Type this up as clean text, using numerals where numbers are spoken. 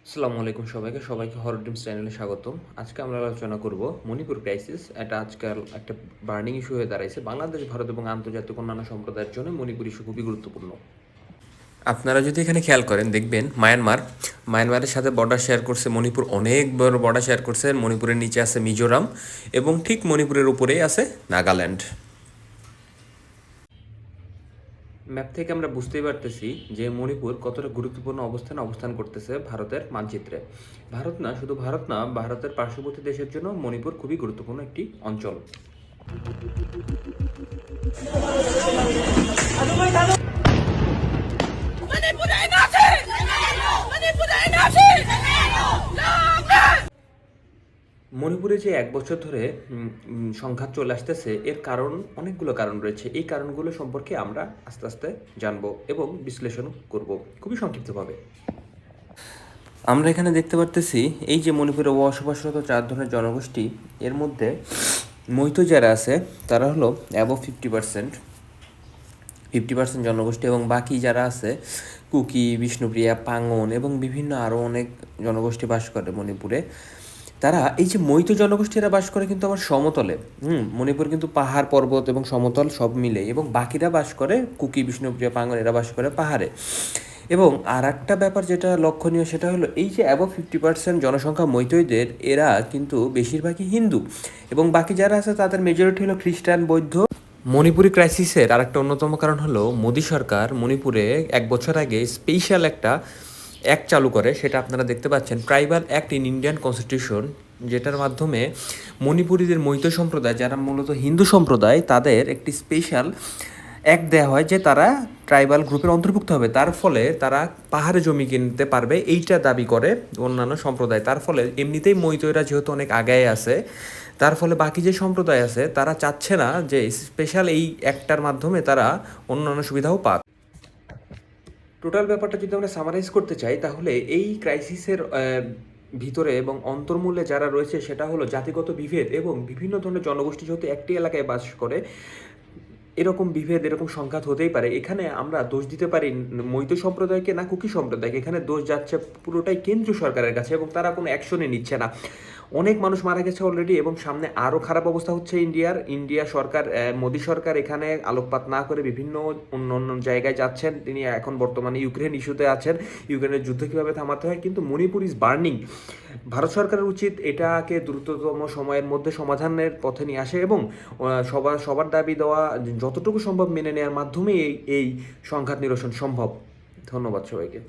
আসসালামু আলাইকুম সবাইকে হরর ড্রিমস চ্যানেলে স্বাগতম। আজকে আমরা আলোচনা করব মণিপুর ক্রাইসিস। এটা আজকাল একটা বার্নিং ইস্যু হয়ে দাঁড়াইছে। বাংলাদেশ, ভারত এবং আন্তর্জাতিক অন্যান্য সম্প্রদায়ের জন্য মণিপুর ইস্যু খুবই গুরুত্বপূর্ণ। আপনারা যদি এখানে খেয়াল করেন দেখবেন মায়ানমারের সাথে বর্ডার শেয়ার করছে মণিপুর, অনেক বড় বর্ডার শেয়ার করছে। মণিপুরের নিচে আছে মিজোরাম এবং ঠিক মণিপুরের উপরেই আছে নাগাল্যান্ড। ম্যাপ থেকে আমরা বুঝতেই পারতেছি যে মণিপুর কতটা গুরুত্বপূর্ণ অবস্থানে অবস্থান করতেছে ভারতের মানচিত্রে। ভারত না, ভারতের পার্শ্ববর্তী দেশের জন্য মণিপুর খুবই গুরুত্বপূর্ণ একটি অঞ্চল। মণিপুরে যে ১ বছর ধরে সংঘাত চলে আসতেছে, এর কারণ অনেকগুলো কারণ রয়েছে। এই কারণগুলো সম্পর্কে আমরা আস্তে আস্তে জানবো এবং বিশ্লেষণ করব খুবই সংক্ষিপ্তভাবে। আমরা এখানে দেখতে পারতেছি এই যে মণিপুরে বসবাসরত 4 ধরনের জনগোষ্ঠী, এর মধ্যে মৈতো যারা আছে তারা হলো অ্যাবভ 50% জনগোষ্ঠী, এবং বাকি যারা আছে কুকি, বিষ্ণুপ্রিয়া, পাঙ্গন এবং বিভিন্ন আরও অনেক জনগোষ্ঠী বাস করে মণিপুরে। তারা এই যে মৈতো জনগোষ্ঠীরা বাস করে কিন্তু আমার সমতলে। মণিপুর কিন্তু পাহাড়, পর্বত এবং সমতল সব মিলে, এবং বাকিরা বাস করে কুকি, বিষ্ণুপ্রিয়া, পাঙ্গন এরা বাস করে পাহাড়ে। এবং আর একটা ব্যাপার যেটা লক্ষণীয় সেটা হলো এই যে অ্যাবভ 50% জনসংখ্যা মৈতৈদের, এরা কিন্তু বেশিরভাগই হিন্দু, এবং বাকি যারা আছে তাদের মেজরিটি হলো খ্রিস্টান, বৌদ্ধ। মণিপুরি ক্রাইসিসের আরেকটা অন্যতম কারণ হলো মোদী সরকার মণিপুরে 1 বছর আগে স্পেশাল একটা অ্যাক্ট চালু করে, সেটা আপনারা দেখতে পাচ্ছেন, tribal act in Indian constitution, যেটার মাধ্যমে মণিপুরীদের মৈতো সম্প্রদায়, যারা মূলত হিন্দু সম্প্রদায়, তাদের একটি স্পেশাল অ্যাক্ট দেওয়া হয় যে তারা ট্রাইবাল গ্রুপের অন্তর্ভুক্ত হবে। তার ফলে তারা পাহাড়ে জমি কিনতে পারবে, এইটা দাবি করে অন্যান্য সম্প্রদায়। তার ফলে এমনিতেই মৈতৈরা যেহেতু অনেক আগায় আছে, তার ফলে বাকি যে সম্প্রদায় আছে তারা চাচ্ছে না যে স্পেশাল এই অ্যাক্টটার মাধ্যমে তারা অন্যান্য সুবিধাও পাক। টোটাল ব্যাপারটা যদি আমরা সামারাইজ করতে চাই, তাহলে এই ক্রাইসিসের ভিতরে এবং অন্তর্মূলে যারা রয়েছে সেটা হলো জাতিগত বিভেদ এবং বিভিন্ন ধরনের জনগোষ্ঠী যেহেতু একটি এলাকায় বাস করে, এরকম বিভেদ, এরকম সংঘাত হতেই পারে। এখানে আমরা দোষ দিতে পারি মৈতো সম্প্রদায়কে না কুকি সম্প্রদায়কে। এখানে দোষ যাচ্ছে পুরোটাই কেন্দ্রীয় সরকারের কাছে, এবং তারা কোনো অ্যাকশনই নিচ্ছে না। অনেক মানুষ মারা গেছে অলরেডি, এবং সামনে আরও খারাপ অবস্থা হচ্ছে ইন্ডিয়া সরকার, মোদী সরকার এখানে আলোকপাত না করে বিভিন্ন অন্য অন্য জায়গায় যাচ্ছেন। তিনি এখন বর্তমানে ইউক্রেন ইস্যুতে আছেন, ইউক্রেনের যুদ্ধ কীভাবে থামাতে হয়। কিন্তু মণিপুর ইজ বার্নিং। ভারত সরকারের উচিত এটাকে দ্রুততম সময়ের মধ্যে সমাধানের পথে নিয়ে আসে, এবং সবার দাবি দেওয়া যতটুকু সম্ভব মেনে নেওয়ার মাধ্যমে এই সংঘাত নিরসন সম্ভব। ধন্যবাদ সবাইকে।